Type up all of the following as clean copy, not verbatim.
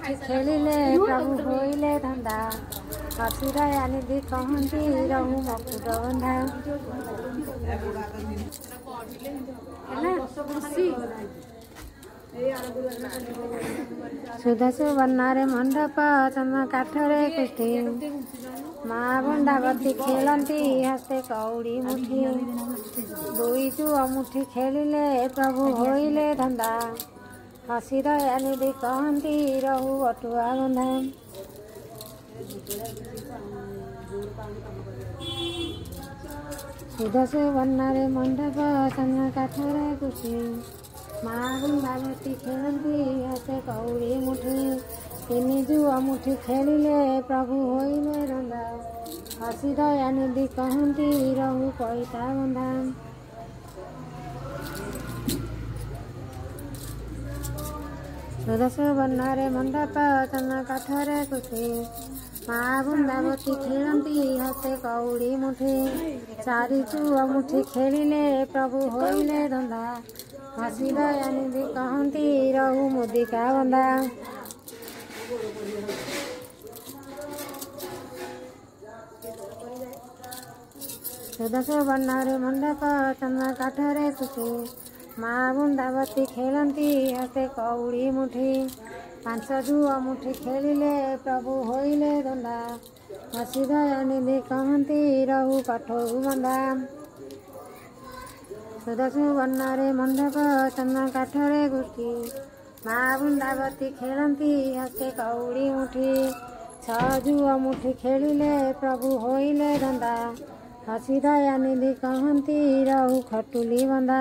मुठी खेलिले प्रभु होइले धंदा हसीरा निधि कहती रहू मकुट बंधा सुदस बन्नारे मंडप चंद्र काठरे कुष्ठी माँ बंडावती खेलती हस्ते कौड़ी मुठी दुई जुआ मुठी खेलिले प्रभु होइले धंदा हसी दया निधि कहती रहू अटुआ बंधा सुदस बन्नारे मंडप चंद्र काठरे कुष्ठी माँ बंडावती खेलती हस्ते कौड़ी मुठी तीन जुआ मुठी खेलिले प्रभु होइले धंदा हसी दया निधि कहती रहू पैसा बंधा सुदस बन्नारे मंडप चंद्र काठरे कुष्ठी माँ बृंदावती खेलती हस्ते कौड़ी मुठी चारि जुआ मुठी खेलिले प्रभु होइले धंदा हसी दया निधि कहती रहू मुदिका बंधा सुदस बन्नारे मंडप चंद्र काठरे कुष्ठी माँ बृंदावती खेलती हस्ते कौड़ी मुठी पांच जुआ मुठी खेलिले प्रभु होइले धंदा हसी दया निधि कहती रहू कठौ बंधा सुदस बन्नारे मंडप चंद्र काठरे कुष्ठी माँ बृंदावती खेलती हस्ते कौड़ी मुठी छ जुआ मुठी खेलिले प्रभु होइले धंदा हसी दया निधि कहती रहू खटुली बंधा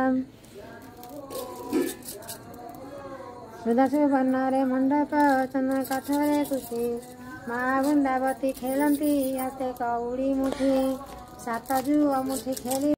सुदस बन्नारे मंडप चंद्र काठरे कुष्ठी माँ बृंदावती खेलती हस्ते कौड़ी मुठी सात जुआ मुठी खेली